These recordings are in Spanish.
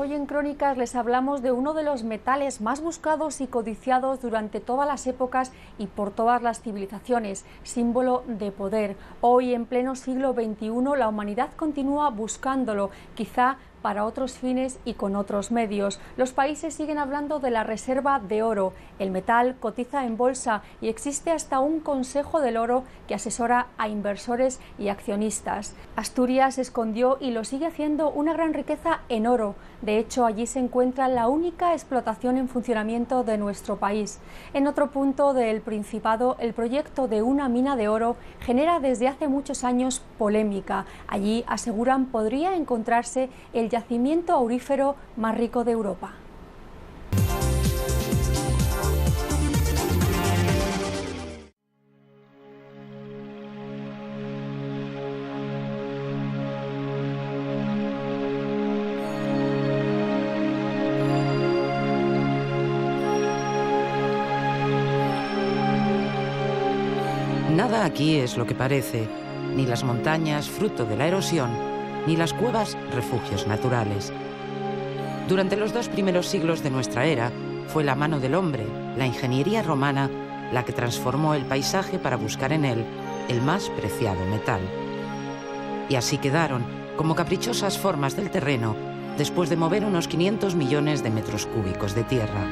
Hoy en Crónicas les hablamos de uno de los metales más buscados y codiciados durante todas las épocas y por todas las civilizaciones, símbolo de poder. Hoy, en pleno siglo XXI, la humanidad continúa buscándolo, quizá para otros fines y con otros medios. Los países siguen hablando de la reserva de oro. El metal cotiza en bolsa y existe hasta un Consejo del Oro que asesora a inversores y accionistas. Asturias escondió y lo sigue haciendo una gran riqueza en oro. De hecho, allí se encuentra la única explotación en funcionamiento de nuestro país. En otro punto del Principado, el proyecto de una mina de oro genera desde hace muchos años polémica. Allí, aseguran, podría encontrarse el yacimiento aurífero más rico de Europa. Nada aquí es lo que parece, ni las montañas fruto de la erosión, ni las cuevas refugios naturales. Durante los 2 primeros siglos de nuestra era, fue la mano del hombre, la ingeniería romana, la que transformó el paisaje para buscar en él el más preciado metal. Y así quedaron, como caprichosas formas del terreno, después de mover unos 500 millones de metros cúbicos de tierra.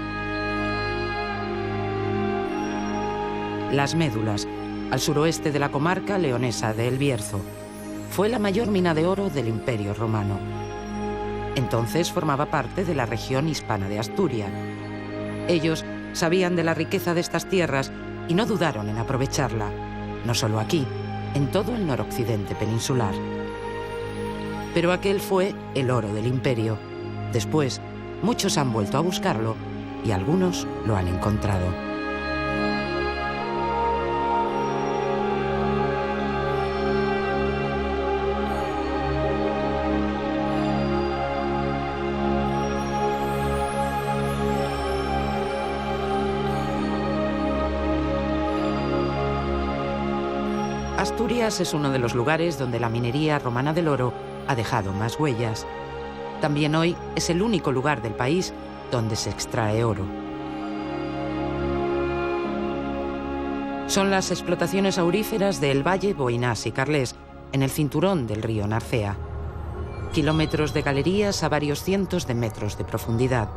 Las Médulas, al suroeste de la comarca leonesa de El Bierzo. Fue la mayor mina de oro del Imperio Romano. Entonces formaba parte de la región hispana de Asturias. Ellos sabían de la riqueza de estas tierras y no dudaron en aprovecharla, no solo aquí, en todo el noroccidente peninsular. Pero aquel fue el oro del imperio. Después, muchos han vuelto a buscarlo y algunos lo han encontrado. Asturias es uno de los lugares donde la minería romana del oro ha dejado más huellas. También hoy es el único lugar del país donde se extrae oro. Son las explotaciones auríferas de El Valle, Boinás y Carles, en el cinturón del río Narcea. Kilómetros de galerías a varios cientos de metros de profundidad.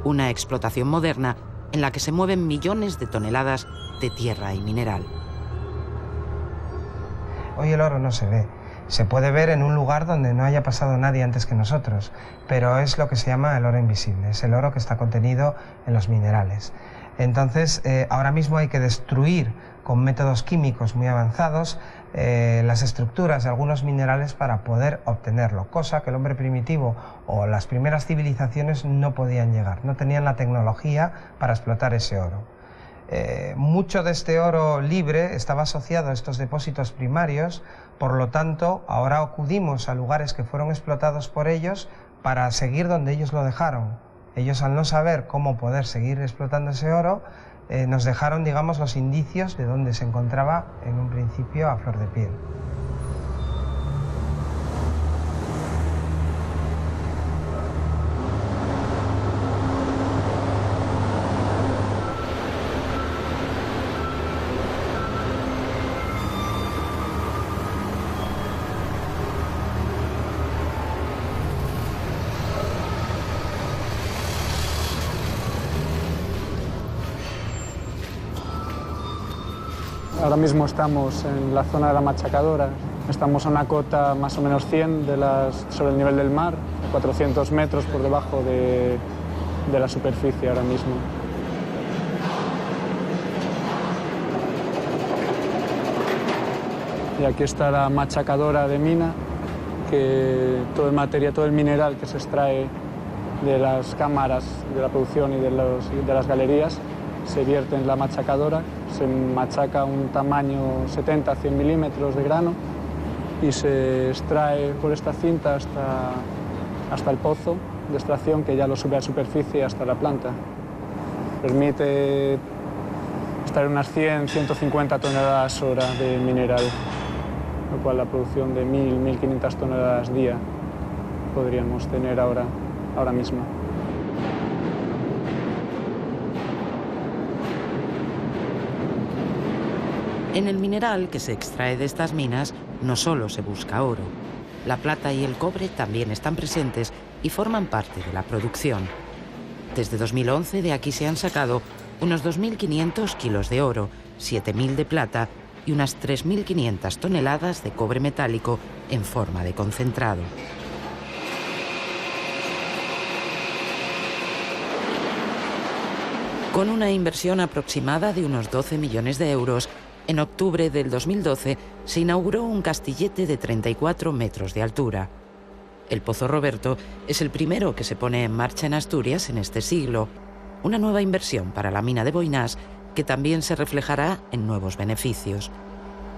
Una explotación moderna en la que se mueven millones de toneladas de tierra y mineral. Hoy el oro no se ve. Se puede ver en un lugar donde no haya pasado nadie antes que nosotros, pero es lo que se llama el oro invisible, es el oro que está contenido en los minerales. Entonces, ahora mismo hay que destruir con métodos químicos muy avanzados las estructuras de algunos minerales para poder obtenerlo, cosa que el hombre primitivo o las primeras civilizaciones no podían llegar, no tenían la tecnología para explotar ese oro. Mucho de este oro libre estaba asociado a estos depósitos primarios, por lo tanto, ahora acudimos a lugares que fueron explotados por ellos para seguir donde ellos lo dejaron. Ellos, al no saber cómo poder seguir explotando ese oro, nos dejaron, digamos, los indicios de dónde se encontraba en un principio a flor de piel. Ahora mismo estamos en la zona de la Machacadora, estamos a una cota más o menos 100 sobre el nivel del mar, a 400 metros por debajo de la superficie ahora mismo. Y aquí está la Machacadora de mina, que todo el mineral que se extrae de las cámaras de la producción y de las galerías se vierte en la machacadora, se machaca un tamaño 70-100 milímetros de grano y se extrae por esta cinta hasta el pozo de extracción que ya lo sube a superficie hasta la planta. Permite extraer unas 100-150 toneladas hora de mineral, lo cual la producción de 1.000-1.500 toneladas día podríamos tener ahora ahora mismo. En el mineral que se extrae de estas minas no solo se busca oro. La plata y el cobre también están presentes y forman parte de la producción. Desde 2011 de aquí se han sacado unos 2.500 kilos de oro, 7.000 de plata y unas 3.500 toneladas de cobre metálico en forma de concentrado. Con una inversión aproximada de unos 12 millones de euros, en octubre del 2012 se inauguró un castillete de 34 metros de altura. El Pozo Roberto es el primero que se pone en marcha en Asturias en este siglo. Una nueva inversión para la mina de Boinás que también se reflejará en nuevos beneficios.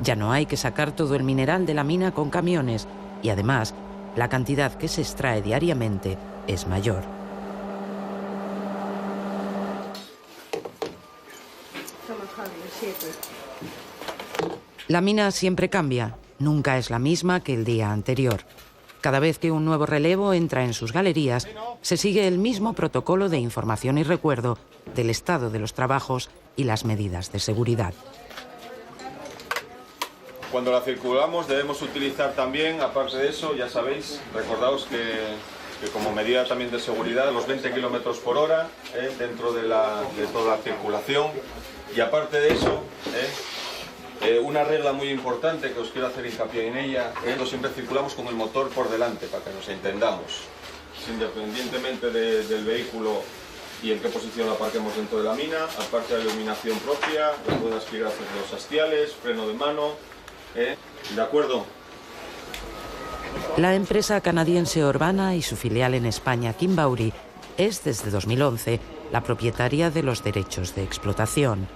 Ya no hay que sacar todo el mineral de la mina con camiones y además la cantidad que se extrae diariamente es mayor. La mina siempre cambia, nunca es la misma que el día anterior. Cada vez que un nuevo relevo entra en sus galerías, se sigue el mismo protocolo de información y recuerdo del estado de los trabajos y las medidas de seguridad. Cuando la circulamos debemos utilizar también, aparte de eso, ya sabéis, recordaos que como medida también de seguridad, los 20 kilómetros por hora dentro de toda la circulación. Y aparte de eso, una regla muy importante que os quiero hacer hincapié en ella, siempre circulamos con el motor por delante, para que nos entendamos. Independientemente del vehículo y en qué posición lo aparquemos dentro de la mina, aparte de la iluminación propia, las ruedas pligadas de los hastiales, freno de mano, ¿de acuerdo? La empresa canadiense Orvana y su filial en España, Kimbauri, es desde 2011 la propietaria de los derechos de explotación.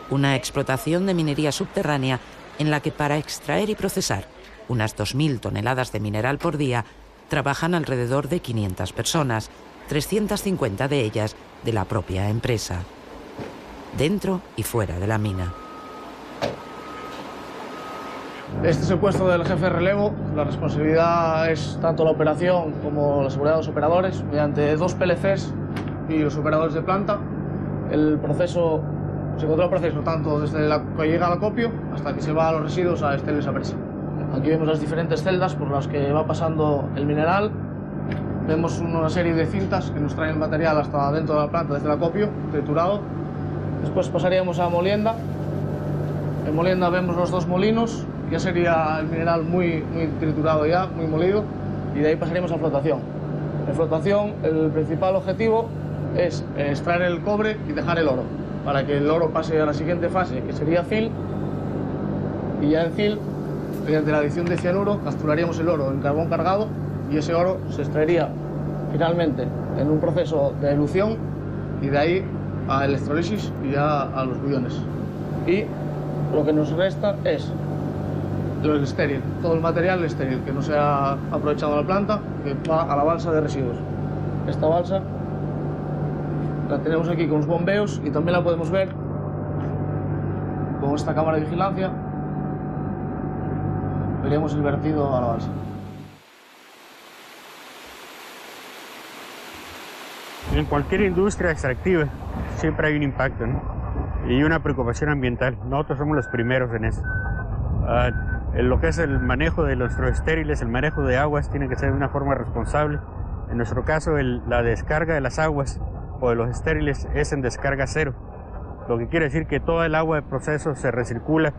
Una explotación de minería subterránea en la que para extraer y procesar unas 2.000 toneladas de mineral por día trabajan alrededor de 500 personas, 350 de ellas de la propia empresa, dentro y fuera de la mina. Este es el puesto del jefe de relevo. La responsabilidad es tanto la operación como la seguridad de los operadores, mediante 2 PLCs y los operadores de planta. El proceso, se controla el proceso tanto desde que llega al acopio hasta que se va a los residuos a extraer esa presa. Aquí vemos las diferentes celdas por las que va pasando el mineral. Vemos una serie de cintas que nos traen el material hasta dentro de la planta, desde el acopio, triturado. Después pasaríamos a molienda. En molienda vemos los 2 molinos, ya sería el mineral muy triturado ya, muy molido, y de ahí pasaríamos a flotación. En flotación el principal objetivo es extraer el cobre y dejar el oro, para que el oro pase a la siguiente fase, que sería fill, y ya en fill, mediante la adición de cianuro, capturaríamos el oro en carbón cargado y ese oro se extraería finalmente en un proceso de elución y de ahí a electrolisis y ya a los bullones. Y lo que nos resta es el estéril, todo el material estéril que no se ha aprovechado en la planta, que va a la balsa de residuos. Esta balsa la tenemos aquí con los bombeos y también la podemos ver con esta cámara de vigilancia. Veríamos el vertido a la balsa. En cualquier industria extractiva siempre hay un impacto, ¿no? Y una preocupación ambiental. Nosotros somos los primeros en eso. En lo que es el manejo de nuestros estériles, el manejo de aguas, tiene que ser de una forma responsable. En nuestro caso, la descarga de las aguas o de los estériles es en descarga cero, lo que quiere decir que toda el agua de proceso se recircula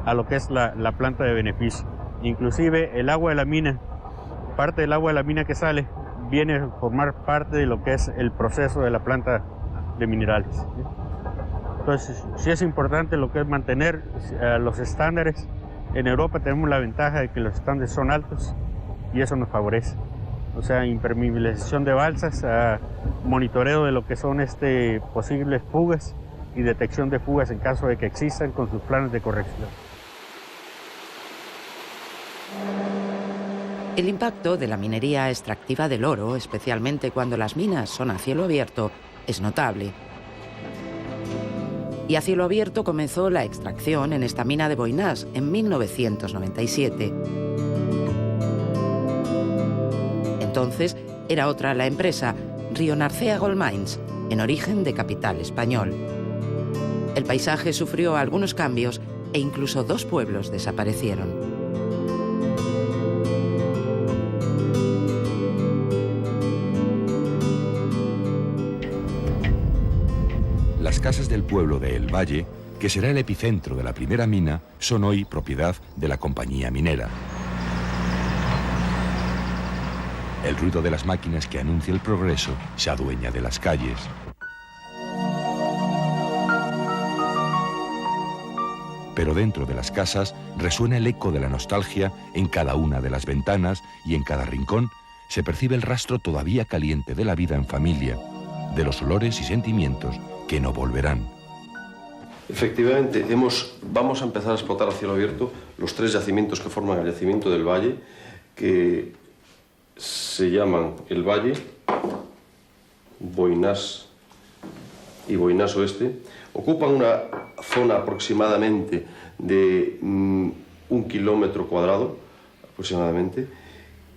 a lo que es la planta de beneficio. Inclusive el agua de la mina, parte del agua de la mina que sale, viene a formar parte de lo que es el proceso de la planta de minerales. Entonces, sí es importante lo que es mantener los estándares. En Europa tenemos la ventaja de que los estándares son altos y eso nos favorece. O sea, impermeabilización de balsas, monitoreo de lo que son posibles fugas y detección de fugas en caso de que existan con sus planes de corrección. El impacto de la minería extractiva del oro, especialmente cuando las minas son a cielo abierto, es notable. Y a cielo abierto comenzó la extracción en esta mina de Boinás en 1997. Entonces Era otra la empresa, Río Narcea Gold Mines, en origen de capital español. El paisaje sufrió algunos cambios e incluso 2 pueblos desaparecieron. Las casas del pueblo de El Valle, que será el epicentro de la primera mina, son hoy propiedad de la compañía minera. El ruido de las máquinas que anuncia el progreso se adueña de las calles. Pero dentro de las casas resuena el eco de la nostalgia en cada una de las ventanas y en cada rincón se percibe el rastro todavía caliente de la vida en familia, de los olores y sentimientos que no volverán. Efectivamente, vamos a empezar a explotar a cielo abierto los 3 yacimientos que forman el yacimiento del Valle, que se llaman El Valle, Boinás y Boinás Oeste. Ocupan una zona aproximadamente de 1 kilómetro cuadrado, aproximadamente,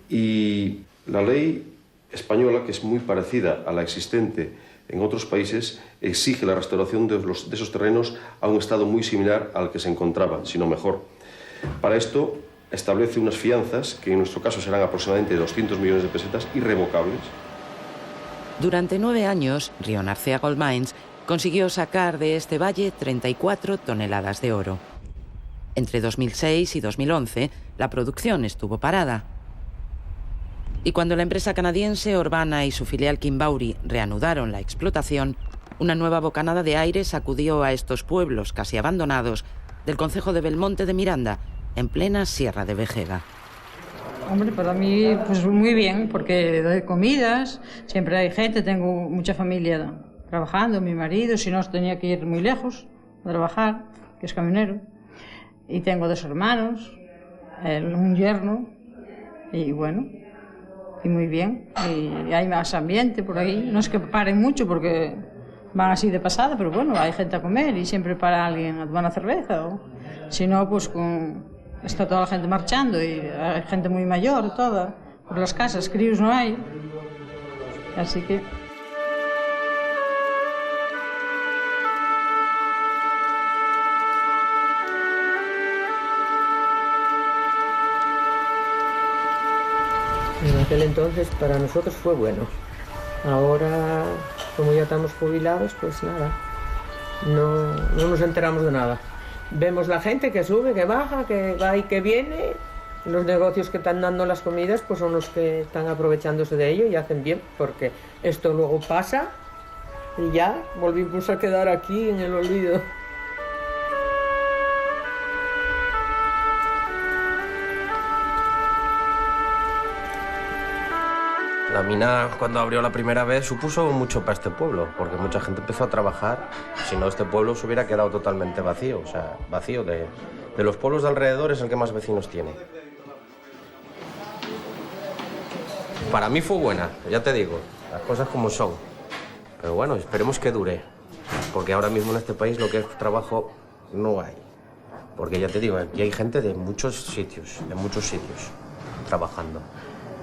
y la ley española, que es muy parecida a la existente en otros países, exige la restauración de esos terrenos a un estado muy similar al que se encontraba, sino mejor. Para esto establece unas fianzas, que en nuestro caso serán aproximadamente 200 millones de pesetas, irrevocables. Durante 9 años, Río Narcea Gold Mines consiguió sacar de este valle 34 toneladas de oro. Entre 2006 y 2011, la producción estuvo parada. Y cuando la empresa canadiense Orvana y su filial Kimbauri reanudaron la explotación, una nueva bocanada de aire sacudió a estos pueblos casi abandonados del concejo de Belmonte de Miranda, en plena Sierra de Vejega. Hombre, para mí pues muy bien, porque doy comidas, siempre hay gente, tengo mucha familia trabajando, mi marido, si no tenía que ir muy lejos a trabajar, que es camionero, y tengo 2 hermanos, un yerno, y bueno, y muy bien, y hay más ambiente por ahí, no es que paren mucho porque van así de pasada, pero bueno, hay gente a comer y siempre para alguien a tomar una cerveza, o si no, pues está toda la gente marchando y hay gente muy mayor, toda, por las casas, críos no hay, así que... En aquel entonces para nosotros fue bueno. Ahora, como ya estamos jubilados, pues nada, no nos enteramos de nada. Vemos la gente que sube, que baja, que va y que viene. Los negocios que están dando las comidas pues son los que están aprovechándose de ello y hacen bien, porque esto luego pasa y ya volvimos a quedar aquí en el olvido. La mina, cuando abrió la primera vez, supuso mucho para este pueblo, porque mucha gente empezó a trabajar. Si no, este pueblo se hubiera quedado totalmente vacío, o sea, vacío de los pueblos de alrededor, es el que más vecinos tiene. Para mí fue buena, ya te digo, las cosas como son. Pero bueno, esperemos que dure, porque ahora mismo en este país lo que es trabajo no hay. Porque ya te digo, aquí hay gente de muchos sitios trabajando.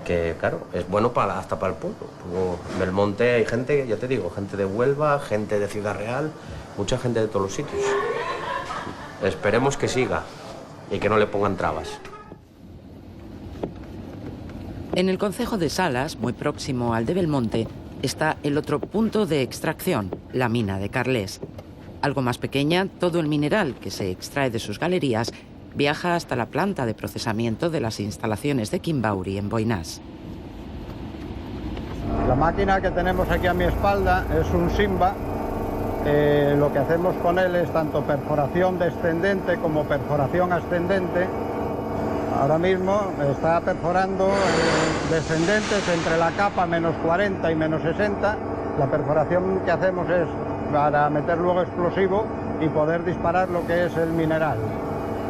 Que claro, es bueno hasta para el pueblo. Como Belmonte hay gente, ya te digo, gente de Huelva, gente de Ciudad Real, mucha gente de todos los sitios. Esperemos que siga y que no le pongan trabas. En el concejo de Salas, muy próximo al de Belmonte, está el otro punto de extracción, la mina de Carlés. Algo más pequeña, todo el mineral que se extrae de sus galerías viaja hasta la planta de procesamiento de las instalaciones de Kimbauri en Boinás. La máquina que tenemos aquí a mi espalda es un Simba. Lo que hacemos con él es tanto perforación descendente como perforación ascendente. Ahora mismo está perforando descendentes entre la capa menos 40 y menos 60. La perforación que hacemos es para meter luego explosivo y poder disparar lo que es el mineral.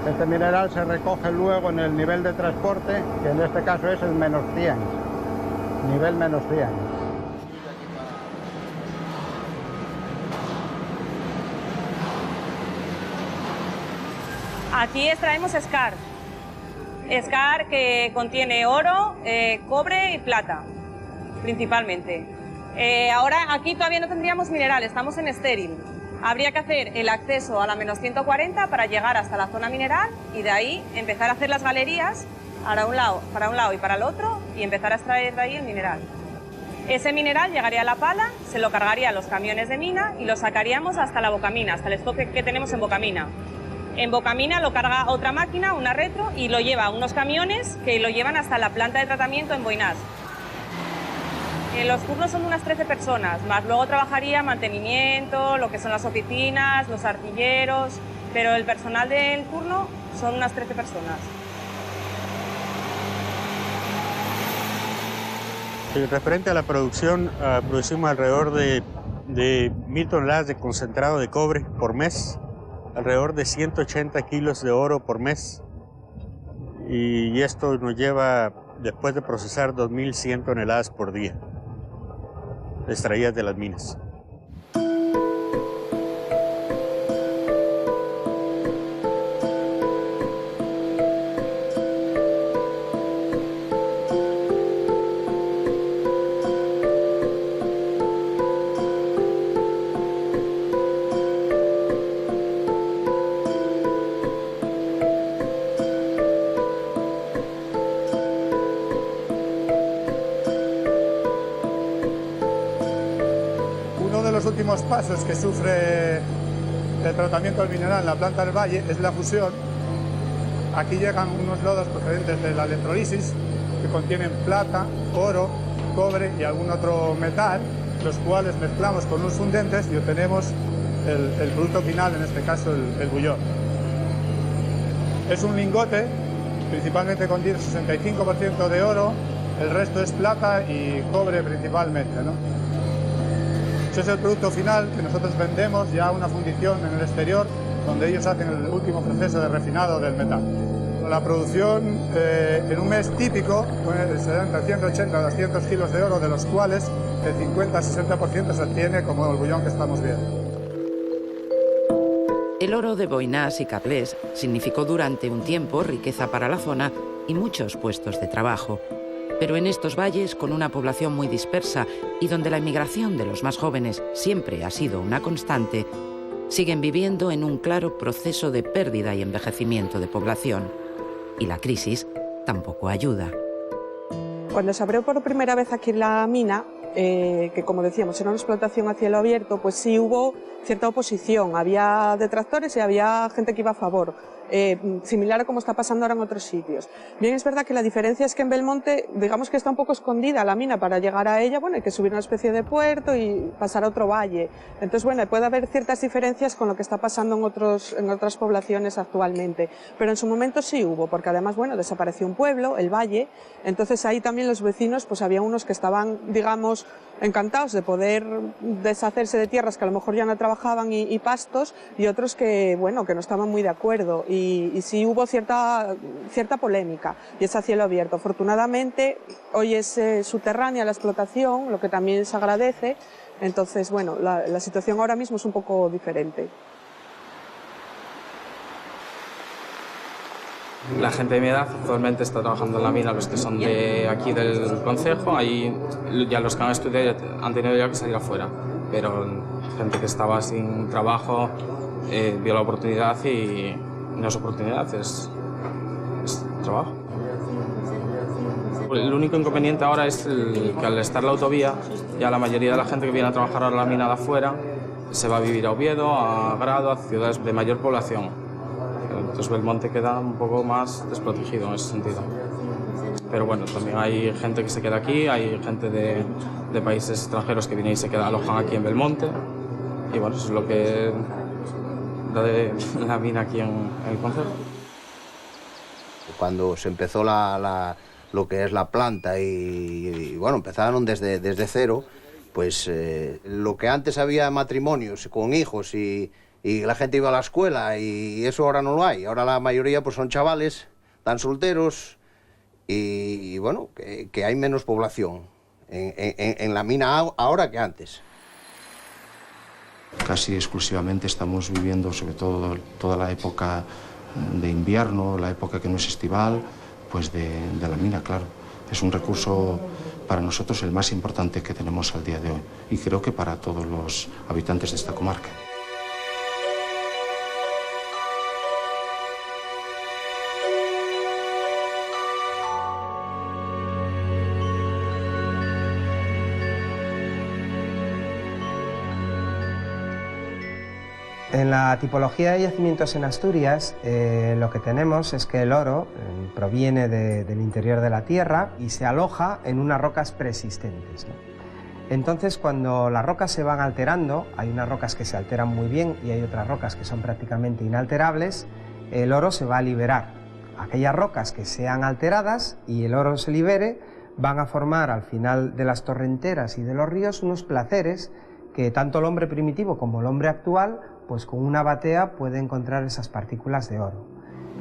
Este mineral se recoge luego en el nivel de transporte, que en este caso es el menos 100, nivel menos 100. Aquí extraemos escar que contiene oro, cobre y plata. principalmente. Ahora aquí todavía no tendríamos mineral, estamos en estéril. Habría que hacer el acceso a la menos 140 para llegar hasta la zona mineral y de ahí empezar a hacer las galerías para un lado y para el otro y empezar a extraer de ahí el mineral. Ese mineral llegaría a La Pala, se lo cargaría a los camiones de mina y lo sacaríamos hasta la Bocamina, hasta el stock que tenemos en Bocamina. En Bocamina lo carga otra máquina, una retro, y lo lleva a unos camiones que lo llevan hasta la planta de tratamiento en Boinás. Los turnos son de unas 13 personas, más luego trabajaría mantenimiento, lo que son las oficinas, los artilleros, pero el personal del turno son unas 13 personas. Referente a la producción, producimos alrededor de 1.000 toneladas de concentrado de cobre por mes, alrededor de 180 kilos de oro por mes, y esto nos lleva, después de procesar, 2.100 toneladas por día extraídas de las minas. Últimos pasos que sufre el tratamiento del mineral en la planta del Valle es la fusión. Aquí llegan unos lodos procedentes de la electrolisis que contienen plata, oro, cobre y algún otro metal, los cuales mezclamos con unos fundentes y obtenemos el producto final, en este caso el bullón. Es un lingote, principalmente contiene 65% de oro, el resto es plata y cobre principalmente, ¿no? Ese es el producto final que nosotros vendemos ya a una fundición en el exterior, donde ellos hacen el último proceso de refinado del metal. La producción en un mes típico se da entre 180 a 200 kilos de oro, de los cuales el 50-60% se obtiene como el bullón que estamos viendo. El oro de Boinás y Carlés significó durante un tiempo riqueza para la zona y muchos puestos de trabajo. Pero en estos valles, con una población muy dispersa y donde la emigración de los más jóvenes siempre ha sido una constante, siguen viviendo en un claro proceso de pérdida y envejecimiento de población. Y la crisis tampoco ayuda. Cuando se abrió por primera vez aquí la mina, que como decíamos era una explotación a cielo abierto, pues sí hubo cierta oposición, había detractores y había gente que iba a favor. Similar a como está pasando ahora en otros sitios. Bien, es verdad que la diferencia es que en Belmonte, digamos que está un poco escondida la mina. Para llegar a ella, bueno, hay que subir una especie de puerto y pasar a otro valle. Entonces, bueno, puede haber ciertas diferencias con lo que está pasando en otras poblaciones actualmente. Pero en su momento sí hubo, porque además, bueno, desapareció un pueblo, el valle. Entonces ahí también los vecinos, pues había unos que estaban, digamos, encantados de poder deshacerse de tierras que a lo mejor ya no trabajaban y pastos, y otros que, bueno, que no estaban muy de acuerdo. Y sí hubo cierta polémica, y es a cielo abierto. Afortunadamente, hoy es subterránea la explotación, lo que también se agradece. Entonces, bueno, la situación ahora mismo es un poco diferente. La gente de mi edad actualmente está trabajando en la mina, los que son de aquí del concejo, ahí ya los que han estudiado han tenido ya que salir afuera, pero gente que estaba sin trabajo vio la oportunidad y no es oportunidad, es trabajo. El único inconveniente ahora es que al estar la autovía, ya la mayoría de la gente que viene a trabajar a la mina de afuera se va a vivir a Oviedo, a Grado, a ciudades de mayor población. Entonces Belmonte queda un poco más desprotegido en ese sentido. Pero bueno, también hay gente que se queda aquí, hay gente de países extranjeros que viene y se alojan aquí en Belmonte. Y bueno, eso es lo que da de la mina aquí en el concejo. Cuando se empezó lo que es la planta y bueno, empezaron desde cero, pues lo que antes había matrimonios con hijos y la gente iba a la escuela, y eso ahora no lo hay. Ahora la mayoría pues son chavales, están solteros y bueno, que hay menos población en la mina ahora que antes. Casi exclusivamente estamos viviendo, sobre todo toda la época de invierno, la época que no es estival, pues de la mina, claro. Es un recurso para nosotros el más importante que tenemos al día de hoy, y creo que para todos los habitantes de esta comarca. En la tipología de yacimientos en Asturias, lo que tenemos es que el oro proviene del interior de la tierra y se aloja en unas rocas preexistentes, ¿no? Entonces, cuando las rocas se van alterando, hay unas rocas que se alteran muy bien y hay otras rocas que son prácticamente inalterables, el oro se va a liberar. Aquellas rocas que sean alteradas y el oro se libere, van a formar al final de las torrenteras y de los ríos unos placeres que tanto el hombre primitivo como el hombre actual, pues con una batea puede encontrar esas partículas de oro.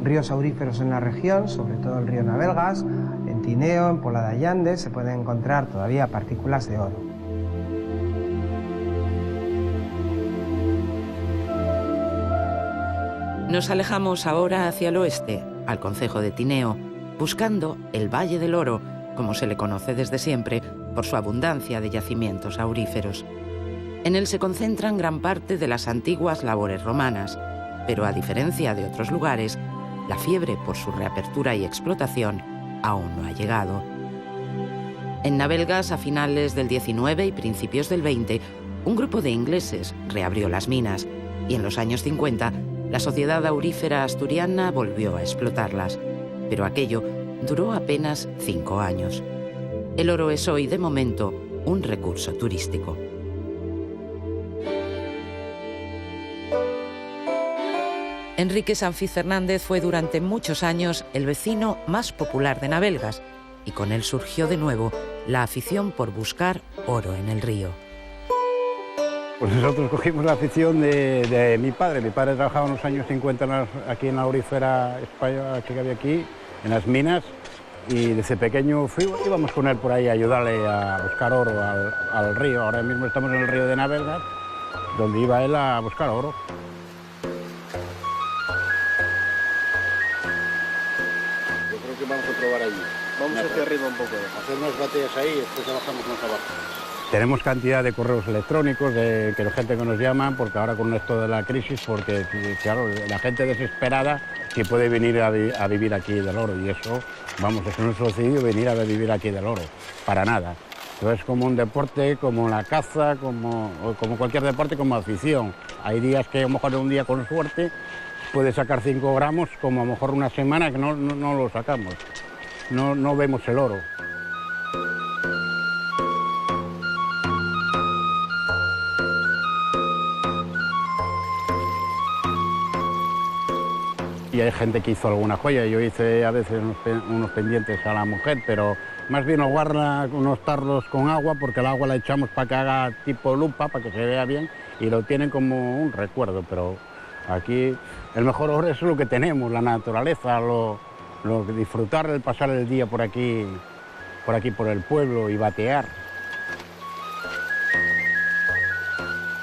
Ríos auríferos en la región, sobre todo el río Navelgas, en Tineo, en Pola de Allande, se pueden encontrar todavía partículas de oro. Nos alejamos ahora hacia el oeste, al concejo de Tineo, buscando el Valle del Oro, como se le conoce desde siempre, por su abundancia de yacimientos auríferos. En él se concentran gran parte de las antiguas labores romanas, pero a diferencia de otros lugares, la fiebre por su reapertura y explotación aún no ha llegado. En Navelgas, a finales del 19 y principios del 20, un grupo de ingleses reabrió las minas y en los años 50 la sociedad aurífera asturiana volvió a explotarlas, pero aquello duró apenas 5 años. El oro es hoy, de momento, un recurso turístico. Enrique Sanfiz Fernández fue durante muchos años el vecino más popular de Navelgas y con él surgió de nuevo la afición por buscar oro en el río. Pues nosotros cogimos la afición de mi padre. Mi padre trabajaba en los años 50 aquí en la aurífera española que había aquí, en las minas, y desde pequeño íbamos con él por ahí a ayudarle a buscar oro al río. Ahora mismo estamos en el río de Navelgas, donde iba él a buscar oro. Vamos a probar allí. Vamos hacia arriba un poco. Hacer unas bateas ahí y después bajamos más abajo. Tenemos cantidad de correos electrónicos de la gente que nos llaman, porque ahora con esto de la crisis, porque claro, la gente desesperada que puede venir a vivir aquí del oro, y eso, vamos, eso no es decidido venir a vivir aquí del oro, para nada. Entonces, como un deporte, como la caza, como cualquier deporte, como afición. Hay días que a lo mejor un día con suerte puede sacar 5 gramos, como a lo mejor una semana que no lo sacamos, no vemos el oro. Y hay gente que hizo alguna joya, yo hice a veces unos pendientes a la mujer, pero más bien guarda unos tarros con agua, porque el agua la echamos para que haga tipo lupa, para que se vea bien, y lo tienen como un recuerdo, pero aquí el mejor oro es lo que tenemos, la naturaleza, disfrutar el pasar el día por aquí por el pueblo y batear.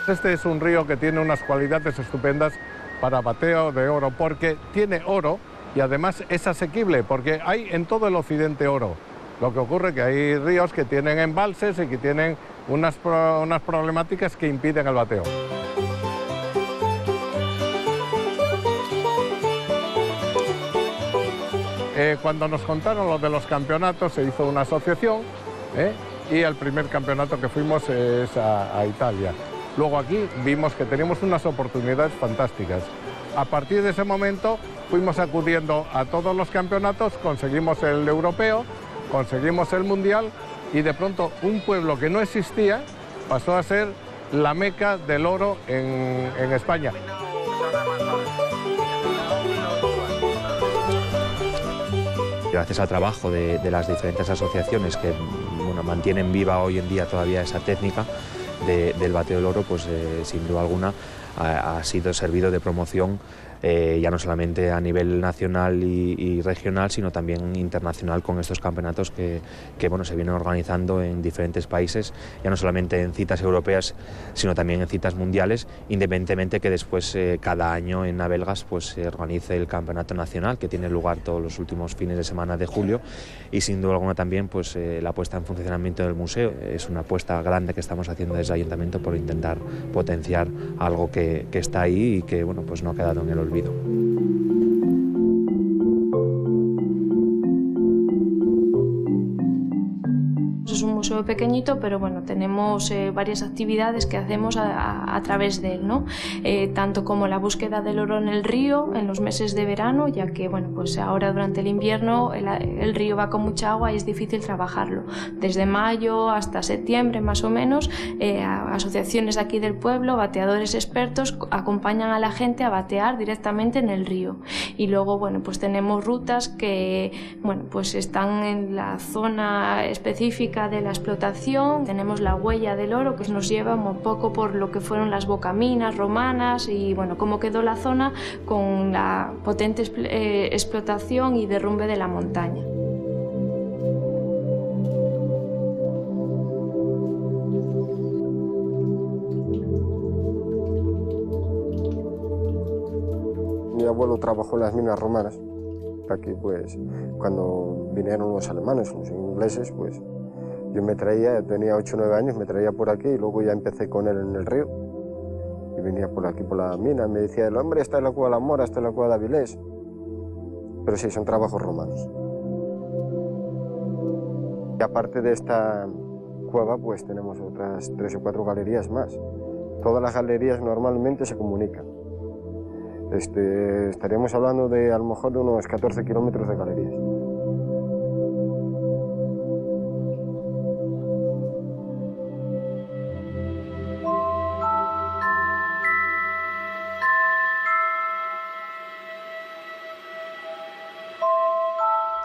Este es un río que tiene unas cualidades estupendas para bateo de oro, porque tiene oro y además es asequible, porque hay en todo el occidente oro. Lo que ocurre es que hay ríos que tienen embalses y que tienen unas problemáticas que impiden el bateo. Cuando nos contaron lo de los campeonatos, se hizo una asociación y el primer campeonato que fuimos es a Italia. Luego aquí vimos que teníamos unas oportunidades fantásticas. A partir de ese momento fuimos acudiendo a todos los campeonatos, conseguimos el europeo, conseguimos el mundial y de pronto un pueblo que no existía pasó a ser la meca del oro en España. Gracias al trabajo de las diferentes asociaciones que mantienen viva hoy en día todavía esa técnica del bateo del oro, pues sin duda alguna ha sido servido de promoción ya no solamente a nivel nacional y regional, sino también internacional, con estos campeonatos que bueno, se vienen organizando en diferentes países, ya no solamente en citas europeas, sino también en citas mundiales, independientemente que después cada año en Abelgas pues se organice el campeonato nacional, que tiene lugar todos los últimos fines de semana de julio, y sin duda alguna también pues la puesta en funcionamiento del museo. Es una apuesta grande que estamos haciendo desde el Ayuntamiento por intentar potenciar algo que está ahí y que bueno, pues no ha quedado en el olvido. Es un museo pequeñito, pero bueno, tenemos varias actividades que hacemos a través de él, ¿no? Tanto como la búsqueda del oro en el río en los meses de verano, ya que bueno, pues ahora durante el invierno el río va con mucha agua y es difícil trabajarlo. Desde mayo hasta septiembre más o menos, asociaciones aquí del pueblo, bateadores expertos, acompañan a la gente a batear directamente en el río. Y luego bueno, pues tenemos rutas que bueno, pues están en la zona específica de la explotación. Tenemos la huella del oro, que nos lleva un poco por lo que fueron las bocaminas romanas y bueno, cómo quedó la zona con la potente explotación y derrumbe de la montaña. Mi abuelo trabajó en las minas romanas. Aquí pues cuando vinieron los alemanes, los ingleses, pues yo me traía, tenía 8 o 9 años, me traía por aquí y luego ya empecé con él en el río. Y venía por aquí por la mina, me decía el hombre, está en la cueva de la Mora, está en la cueva de Avilés. Pero sí, son trabajos romanos. Y aparte de esta cueva, pues tenemos otras 3 o 4 galerías más. Todas las galerías normalmente se comunican. Estaríamos hablando de a lo mejor de unos 14 kilómetros de galerías.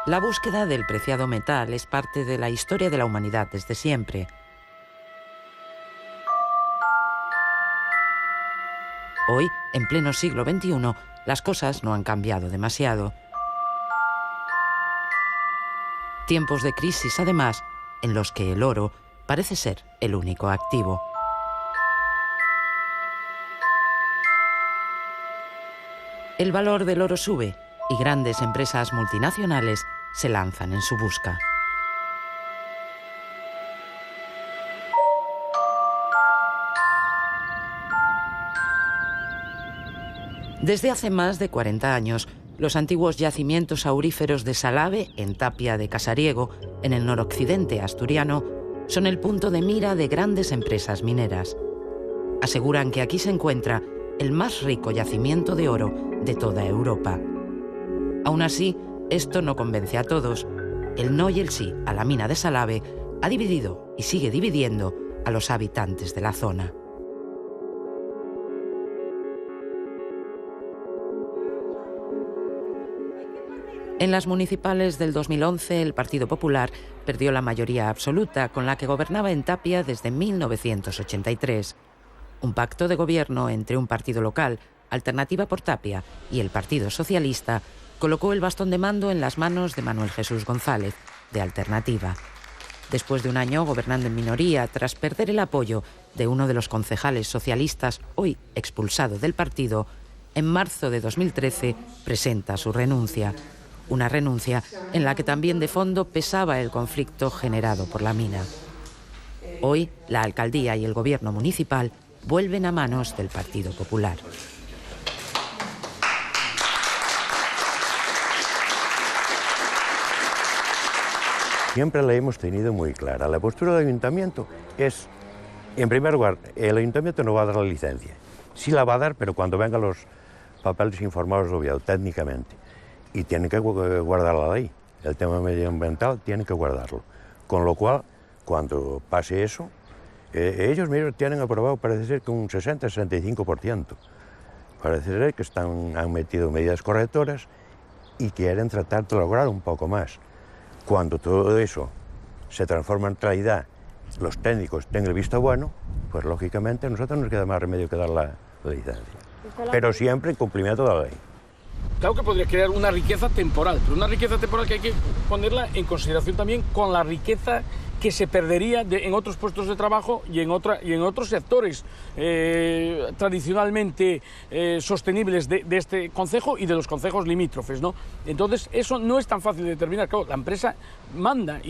La búsqueda del preciado metal es parte de la historia de la humanidad desde siempre. Hoy, en pleno siglo XXI, las cosas no han cambiado demasiado. Tiempos de crisis, además, en los que el oro parece ser el único activo. El valor del oro sube y grandes empresas multinacionales se lanzan en su busca. Desde hace más de 40 años, los antiguos yacimientos auríferos de Salave, en Tapia de Casariego, en el noroccidente asturiano, son el punto de mira de grandes empresas mineras. Aseguran que aquí se encuentra el más rico yacimiento de oro de toda Europa. Aún así, esto no convence a todos. El no y el sí a la mina de Salave ha dividido y sigue dividiendo a los habitantes de la zona. En las municipales del 2011, el Partido Popular perdió la mayoría absoluta con la que gobernaba en Tapia desde 1983. Un pacto de gobierno entre un partido local, Alternativa por Tapia, y el Partido Socialista colocó el bastón de mando en las manos de Manuel Jesús González, de Alternativa. Después de un año gobernando en minoría, tras perder el apoyo de uno de los concejales socialistas, hoy expulsado del partido, en marzo de 2013 presenta su renuncia. Una renuncia en la que también de fondo pesaba el conflicto generado por la mina. Hoy, la alcaldía y el gobierno municipal vuelven a manos del Partido Popular. Siempre la hemos tenido muy clara. La postura del ayuntamiento es, en primer lugar, el ayuntamiento no va a dar la licencia. Sí la va a dar, pero cuando vengan los papeles informados de Oviedo, técnicamente. Y tienen que guardar la ley. El tema medioambiental tienen que guardarlo. Con lo cual, cuando pase eso, ellos mismos tienen aprobado, parece ser que un 60-65%. Parece ser que han metido medidas correctoras y quieren tratar de lograr un poco más. Cuando todo eso se transforma en realidad, los técnicos tengan el visto bueno, pues lógicamente a nosotros nos queda más remedio que dar la licencia. Pero siempre en cumplimiento de la ley. Claro que podría crear una riqueza temporal, pero una riqueza temporal que hay que ponerla en consideración también con la riqueza que se perdería en otros puestos de trabajo y en otros sectores tradicionalmente sostenibles de este concejo y de los concejos limítrofes, ¿no? Entonces, eso no es tan fácil de determinar. Claro, la empresa manda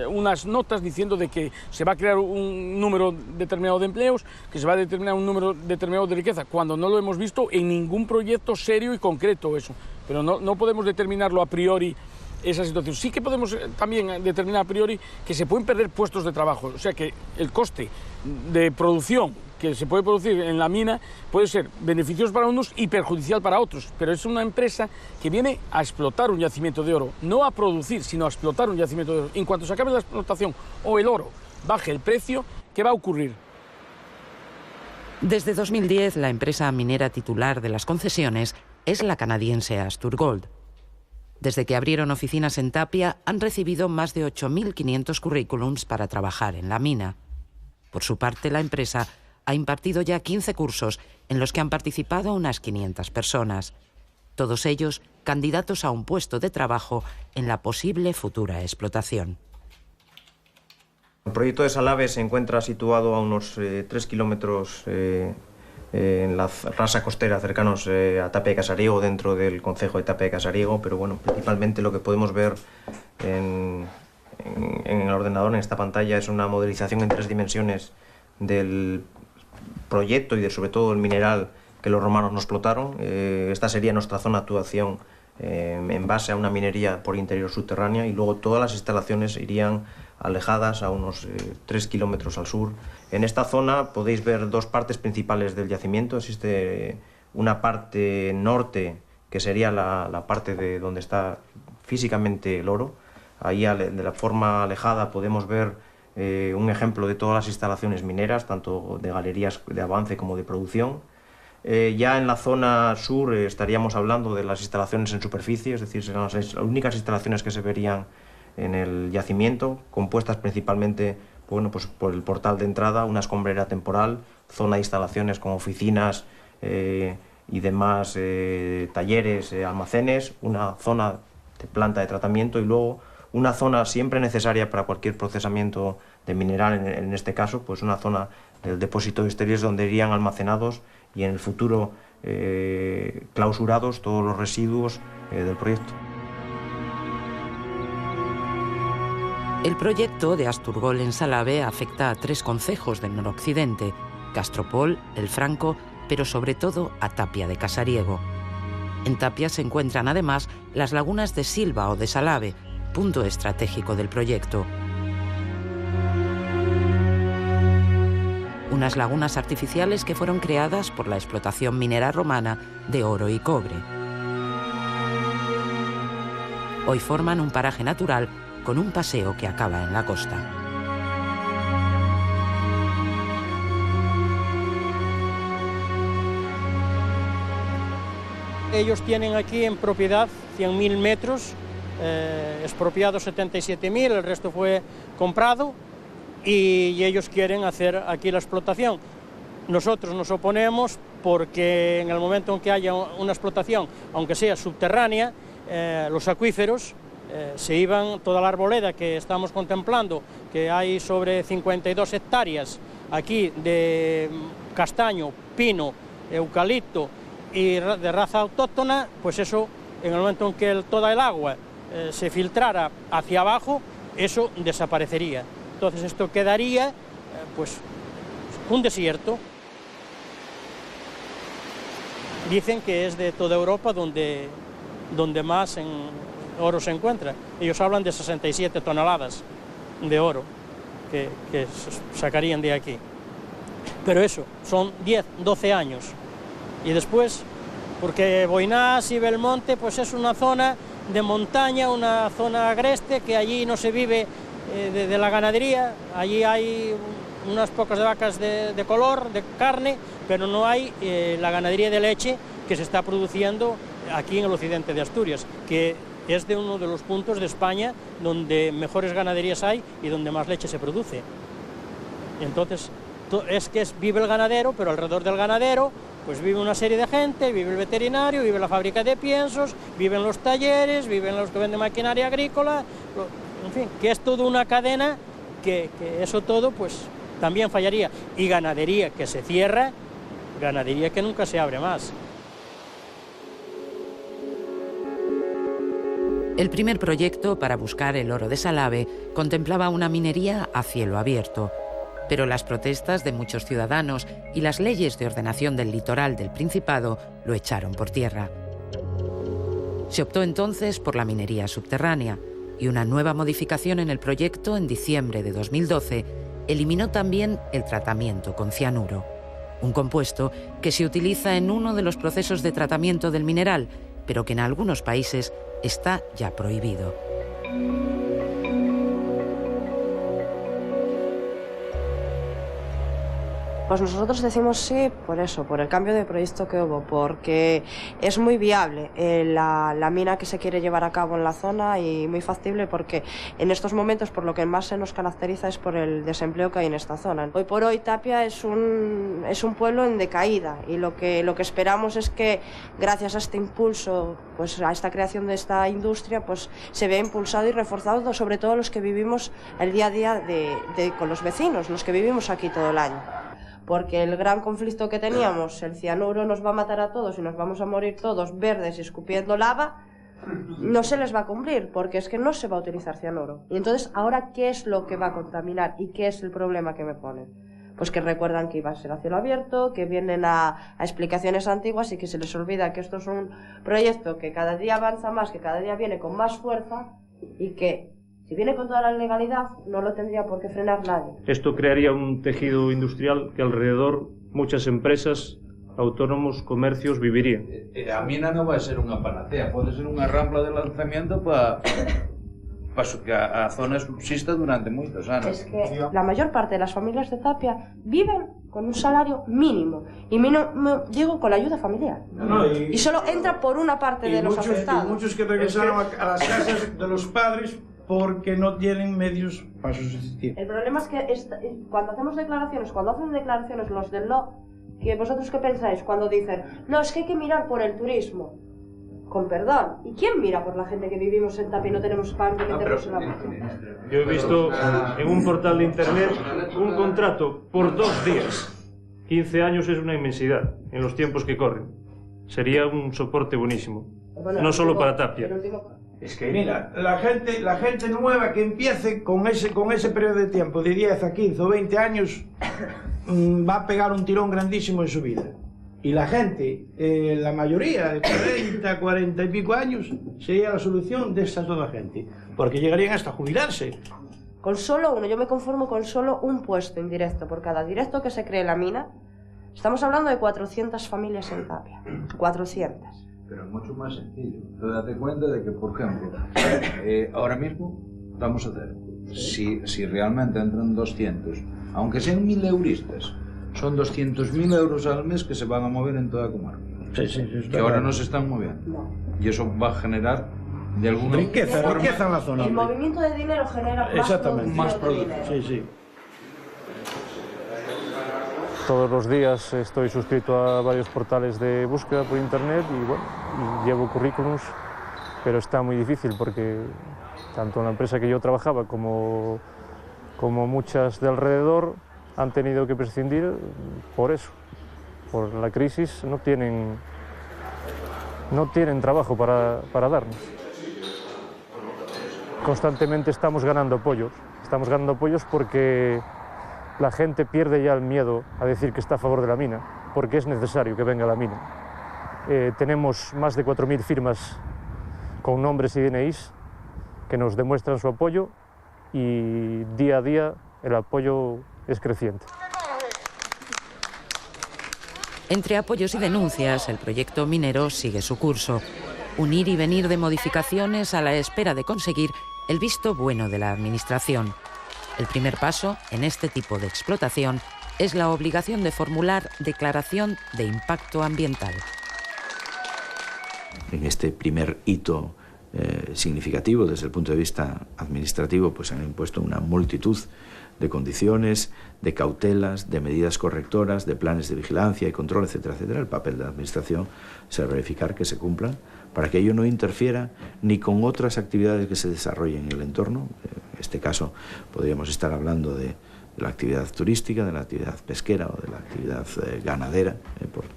unas notas diciendo de que se va a crear un número determinado de empleos, que se va a determinar un número determinado de riqueza, cuando no lo hemos visto en ningún proyecto serio y concreto eso. Pero no podemos determinarlo a priori esa situación. Sí que podemos también determinar a priori que se pueden perder puestos de trabajo, o sea que el coste de producción que se puede producir en la mina puede ser beneficioso para unos y perjudicial para otros, pero es una empresa que viene a explotar un yacimiento de oro, no a producir, sino a explotar un yacimiento de oro. En cuanto se acabe la explotación o el oro baje el precio, ¿qué va a ocurrir? Desde 2010, la empresa minera titular de las concesiones es la canadiense Asturgold. Desde que abrieron oficinas en Tapia, han recibido más de 8.500 currículums para trabajar en la mina. Por su parte, la empresa ha impartido ya 15 cursos en los que han participado unas 500 personas. Todos ellos candidatos a un puesto de trabajo en la posible futura explotación. El proyecto de Salave se encuentra situado a unos 3 kilómetros en la rasa costera cercanos a Tapia de Casariego, dentro del concejo de Tapia de Casariego, pero bueno, principalmente lo que podemos ver en el ordenador, en esta pantalla, es una modelización en 3 dimensiones del proyecto y sobre todo el mineral que los romanos nos explotaron. Esta sería nuestra zona de actuación en base a una minería por interior subterránea, y luego todas las instalaciones irían alejadas a unos 3 kilómetros al sur. En esta zona podéis ver 2 partes principales del yacimiento. Existe una parte norte, que sería la parte de donde está físicamente el oro. Ahí, de la forma alejada, podemos ver un ejemplo de todas las instalaciones mineras, tanto de galerías de avance como de producción. Ya en la zona sur estaríamos hablando de las instalaciones en superficie, es decir, serán las únicas instalaciones que se verían en el yacimiento, compuestas principalmente, bueno, pues por el portal de entrada, una escombrera temporal, zona de instalaciones con oficinas y demás talleres, almacenes, una zona de planta de tratamiento y luego una zona siempre necesaria para cualquier procesamiento de mineral, en este caso, pues una zona del depósito de estériles donde irían almacenados y en el futuro clausurados todos los residuos del proyecto. El proyecto de Asturgold en Salave afecta a 3 concejos del noroccidente, Castropol, El Franco, pero sobre todo a Tapia de Casariego. En Tapia se encuentran además las lagunas de Silva o de Salave, punto estratégico del proyecto. Unas lagunas artificiales que fueron creadas por la explotación minera romana de oro y cobre. Hoy forman un paraje natural con un paseo que acaba en la costa. Ellos tienen aquí en propiedad 100.000 metros, expropiados 77.000, el resto fue comprado y ellos quieren hacer aquí la explotación. Nosotros nos oponemos porque en el momento en que haya una explotación, aunque sea subterránea, los acuíferos se iban, toda la arboleda que estamos contemplando, que hay sobre 52 hectáreas aquí de castaño, pino, eucalipto y de raza autóctona, pues eso, en el momento en que toda el agua se filtrara hacia abajo, eso desaparecería. Entonces esto quedaría pues un desierto. Dicen que es de toda Europa donde más oro se encuentra. Ellos hablan de 67 toneladas de oro que sacarían de aquí. Pero eso, son 10, 12 años. Y después, porque Boinás y Belmonte pues es una zona de montaña, una zona agreste, que allí no se vive de la ganadería. Allí hay unas pocas de vacas de color, de carne, pero no hay la ganadería de leche que se está produciendo aquí en el occidente de Asturias, que es de uno de los puntos de España donde mejores ganaderías hay y donde más leche se produce. Entonces, vive el ganadero, pero alrededor del ganadero pues vive una serie de gente, vive el veterinario, vive la fábrica de piensos, viven los talleres, viven los que venden maquinaria agrícola, en fin, que es toda una cadena que eso todo pues también fallaría. Y ganadería que se cierra, ganadería que nunca se abre más. El primer proyecto para buscar el oro de Salave contemplaba una minería a cielo abierto, pero las protestas de muchos ciudadanos y las leyes de ordenación del litoral del Principado lo echaron por tierra. Se optó entonces por la minería subterránea y una nueva modificación en el proyecto en diciembre de 2012 eliminó también el tratamiento con cianuro, un compuesto que se utiliza en uno de los procesos de tratamiento del mineral, pero que en algunos países está ya prohibido. Pues nosotros decimos sí por eso, por el cambio de proyecto que hubo, porque es muy viable la mina que se quiere llevar a cabo en la zona y muy factible porque en estos momentos por lo que más se nos caracteriza es por el desempleo que hay en esta zona. Hoy por hoy Tapia es un pueblo en decaída y lo que esperamos es que gracias a este impulso, pues a esta creación de esta industria, pues se vea impulsado y reforzado sobre todo los que vivimos el día a día con los vecinos, los que vivimos aquí todo el año. Porque el gran conflicto que teníamos, el cianuro nos va a matar a todos y nos vamos a morir todos verdes y escupiendo lava, no se les va a cumplir, porque es que no se va a utilizar cianuro. Y entonces, ¿ahora qué es lo que va a contaminar y qué es el problema que me ponen? Pues que recuerdan que iba a ser a cielo abierto, que vienen a explicaciones antiguas y que se les olvida que esto es un proyecto que cada día avanza más, que cada día viene con más fuerza y que si viene con toda la legalidad, no lo tendría por qué frenar nadie. Esto crearía un tejido industrial que alrededor muchas empresas, autónomos, comercios vivirían. A mina non vai ser unha panacea, pode ser unha rampla de lanzamiento para que a zona subsista durante moitos anos. Es que la mayor parte de las familias de Tapia viven con un salario mínimo, y digo con la ayuda familiar. Y solo entra por una parte de los afectados. Y muchos que regresaron a las casas de los padres porque no tienen medios para subsistir. El problema es que cuando hacen declaraciones los del no, que vosotros qué pensáis cuando dicen, no, es que hay que mirar por el turismo. Con perdón, ¿y quién mira por la gente que vivimos en Tapia y no tenemos pan que meternos en la boca? Yo he visto en un portal de internet un contrato por 2 días. 15 años es una inmensidad en los tiempos que corren. Sería un soporte buenísimo, no solo para Tapia. Es que mira, la gente nueva que empiece con ese periodo de tiempo de 10 a 15 o 20 años va a pegar un tirón grandísimo en su vida. Y la gente, la mayoría de 40 y pico años, sería la solución de esta toda gente, porque llegarían hasta jubilarse. Con solo uno, yo me conformo con solo un puesto indirecto por cada directo que se cree en la mina. Estamos hablando de 400 familias en Tapia, 400. Pero es mucho más sencillo. Tú date cuenta de que, por ejemplo, ahora mismo vamos a hacer, si realmente entran 200, aunque sean 1000 euristas, son 200.000 euros al mes que se van a mover en toda la comarca. Sí, que ahora no se están moviendo. Y eso va a generar de alguna riqueza en la zona. El movimiento de dinero genera más producción. Sí. Todos los días estoy suscrito a varios portales de búsqueda por internet y bueno, llevo currículums, pero está muy difícil porque tanto en la empresa que yo trabajaba como muchas de alrededor han tenido que prescindir por eso, por la crisis, no tienen trabajo para darnos. Constantemente estamos ganando apoyos porque la gente pierde ya el miedo a decir que está a favor de la mina, porque es necesario que venga la mina. Tenemos más de 4.000 firmas con nombres y DNIs que nos demuestran su apoyo y día a día el apoyo es creciente. Entre apoyos y denuncias, el proyecto minero sigue su curso. Un ir y venir de modificaciones a la espera de conseguir el visto bueno de la administración. El primer paso en este tipo de explotación es la obligación de formular declaración de impacto ambiental. En este primer hito significativo desde el punto de vista administrativo, pues han impuesto una multitud de condiciones, de cautelas, de medidas correctoras, de planes de vigilancia y control, etcétera, etcétera. El papel de la Administración será verificar que se cumplan para que ello no interfiera ni con otras actividades que se desarrollen en el entorno. En este caso podríamos estar hablando de la actividad turística, de la actividad pesquera o de la actividad ganadera,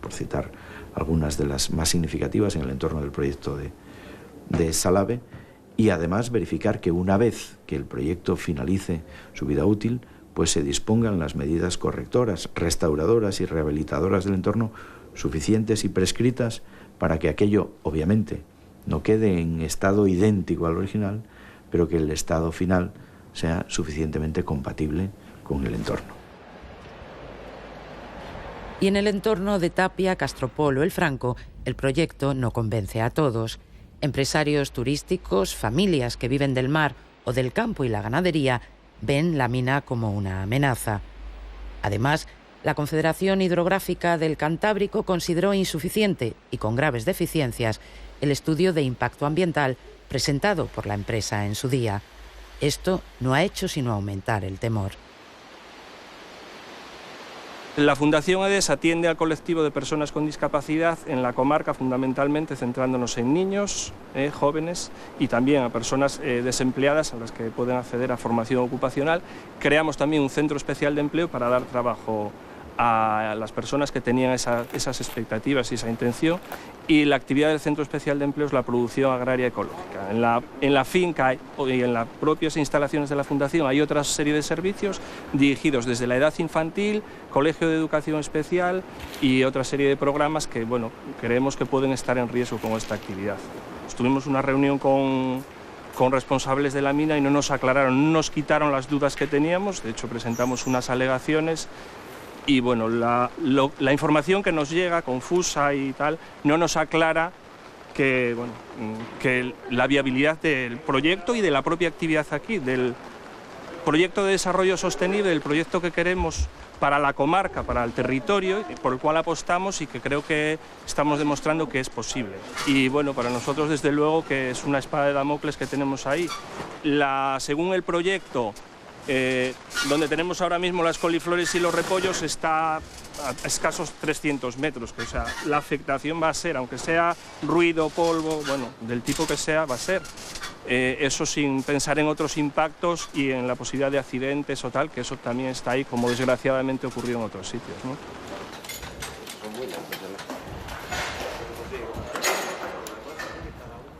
por citar algunas de las más significativas en el entorno del proyecto de Salave, y además verificar que una vez que el proyecto finalice su vida útil, pues se dispongan las medidas correctoras, restauradoras y rehabilitadoras del entorno suficientes y prescritas para que aquello, obviamente, no quede en estado idéntico al original, pero que el estado final sea suficientemente compatible con el entorno. Y en el entorno de Tapia, Castropol o El Franco, el proyecto no convence a todos. Empresarios turísticos, familias que viven del mar o del campo y la ganadería ven la mina como una amenaza. Además, la Confederación Hidrográfica del Cantábrico consideró insuficiente y con graves deficiencias el estudio de impacto ambiental presentado por la empresa en su día. Esto no ha hecho sino aumentar el temor. La Fundación EDES atiende al colectivo de personas con discapacidad en la comarca, fundamentalmente centrándonos en niños, jóvenes y también a personas desempleadas a las que pueden acceder a formación ocupacional. Creamos también un centro especial de empleo para dar trabajo a las personas que tenían esas expectativas y esa intención, y la actividad del Centro Especial de Empleo es la producción agraria ecológica. En la finca y en las propias instalaciones de la Fundación hay otra serie de servicios dirigidos desde la edad infantil, colegio de educación especial y otra serie de programas que, bueno, creemos que pueden estar en riesgo con esta actividad. Tuvimos una reunión con responsables de la mina y no nos aclararon, no nos quitaron las dudas que teníamos. De hecho, presentamos unas alegaciones. Y bueno, la información que nos llega, confusa y tal, no nos aclara que la viabilidad del proyecto y de la propia actividad aquí, del proyecto de desarrollo sostenible, del proyecto que queremos para la comarca, para el territorio, por el cual apostamos y que creo que estamos demostrando que es posible. Y bueno, para nosotros desde luego que es una espada de Damocles que tenemos ahí. Según el proyecto, donde tenemos ahora mismo las coliflores y los repollos, está a escasos 300 metros, o sea, la afectación va a ser, aunque sea ruido, polvo, bueno, del tipo que sea, va a ser. Eso sin pensar en otros impactos y en la posibilidad de accidentes o tal, que eso también está ahí, como desgraciadamente ocurrió en otros sitios, ¿no?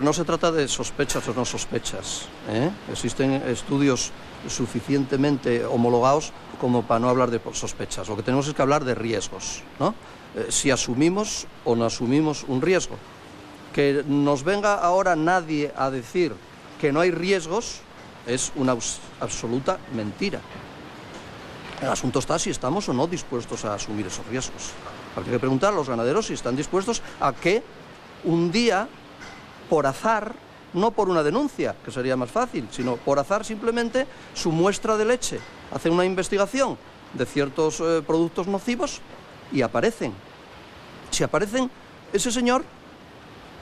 No se trata de sospechas o no sospechas, ¿eh? Existen estudios suficientemente homologados como para no hablar de sospechas. Lo que tenemos es que hablar de riesgos, ¿no? Si asumimos o no asumimos un riesgo. Que nos venga ahora nadie a decir que no hay riesgos es una absoluta mentira. El asunto está si estamos o no dispuestos a asumir esos riesgos. Habría que preguntar a los ganaderos si están dispuestos a que un día, por azar, no por una denuncia, que sería más fácil, sino por azar simplemente su muestra de leche, hacen una investigación de ciertos productos nocivos y aparecen. Si aparecen, ese señor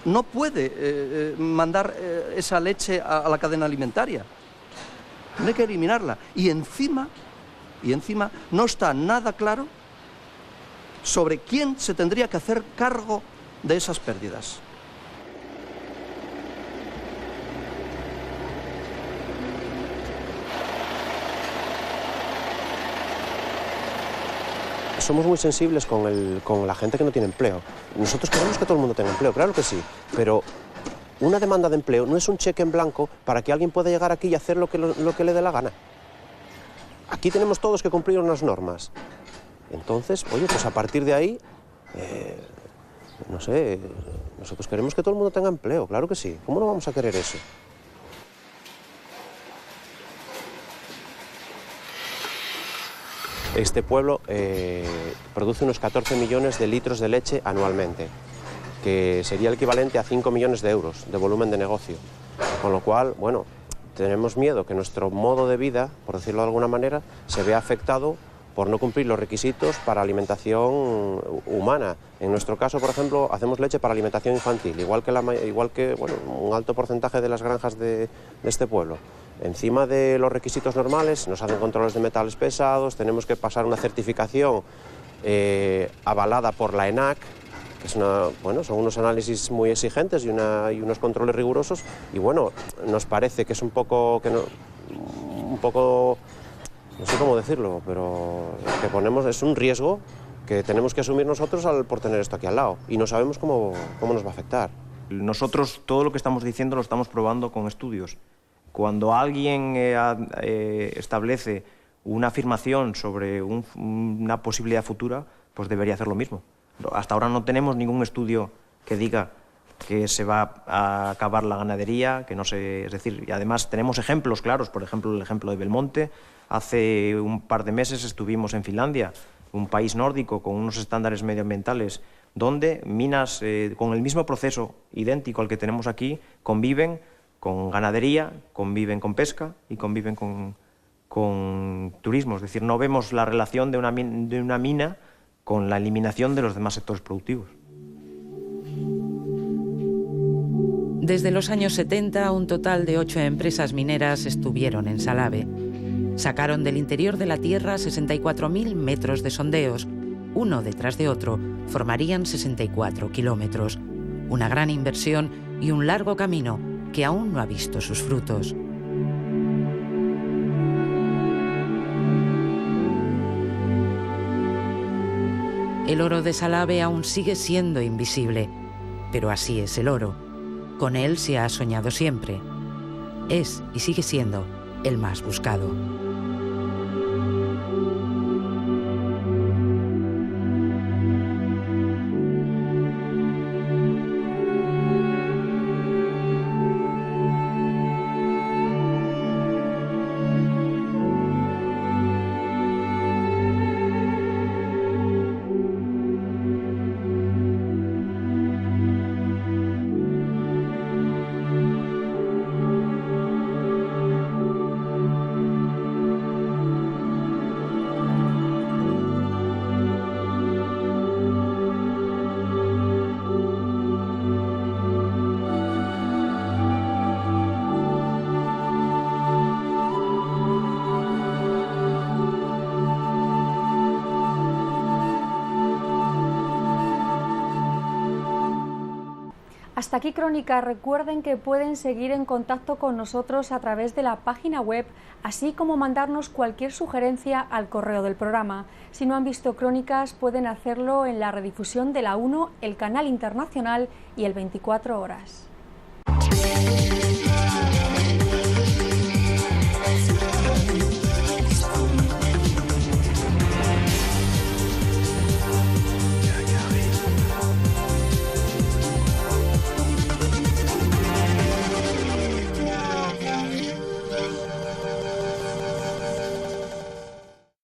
no puede mandar esa leche a la cadena alimentaria. Tiene que eliminarla. Y encima no está nada claro sobre quién se tendría que hacer cargo de esas pérdidas. Somos muy sensibles con la gente que no tiene empleo. Nosotros queremos que todo el mundo tenga empleo, claro que sí, pero una demanda de empleo no es un cheque en blanco para que alguien pueda llegar aquí y hacer lo que le dé la gana. Aquí tenemos todos que cumplir unas normas. Entonces, oye, pues a partir de ahí, no sé, nosotros queremos que todo el mundo tenga empleo, claro que sí. ¿Cómo no vamos a querer eso? Este pueblo produce unos 14 millones de litros de leche anualmente, que sería el equivalente a 5 millones de euros de volumen de negocio. Con lo cual, bueno, tenemos miedo que nuestro modo de vida, por decirlo de alguna manera, se vea afectado por no cumplir los requisitos para alimentación humana. En nuestro caso, por ejemplo, hacemos leche para alimentación infantil, igual que bueno, un alto porcentaje de las granjas de este pueblo. encima de los requisitos normales, nos hacen controles de metales pesados, tenemos que pasar una certificación avalada por la ENAC, que es son unos análisis muy exigentes y unos controles rigurosos, y bueno, nos parece que es un poco, no sé cómo decirlo, pero es un riesgo que tenemos que asumir nosotros por tener esto aquí al lado, y no sabemos cómo nos va a afectar. Nosotros todo lo que estamos diciendo lo estamos probando con estudios. Cuando alguien establece una afirmación sobre una posibilidad futura, pues debería hacer lo mismo. Hasta ahora no tenemos ningún estudio que diga que se va a acabar la ganadería, que no se, es decir, y además tenemos ejemplos claros, por ejemplo el ejemplo de Belmonte. Hace un par de meses estuvimos en Finlandia, un país nórdico con unos estándares medioambientales, donde minas con el mismo proceso idéntico al que tenemos aquí conviven con ganadería, conviven con pesca y conviven con turismo. Es decir, no vemos la relación de una mina con la eliminación de los demás sectores productivos. Desde los años 70, un total de 8 empresas mineras estuvieron en Salave. Sacaron del interior de la tierra 64.000 metros de sondeos. Uno detrás de otro formarían 64 kilómetros. Una gran inversión y un largo camino que aún no ha visto sus frutos. El oro de Salave aún sigue siendo invisible, pero así es el oro. Con él se ha soñado siempre. Es y sigue siendo el más buscado. Hasta aquí Crónica. Recuerden que pueden seguir en contacto con nosotros a través de la página web, así como mandarnos cualquier sugerencia al correo del programa. Si no han visto Crónicas, pueden hacerlo en la redifusión de la 1, el canal internacional y el 24 horas.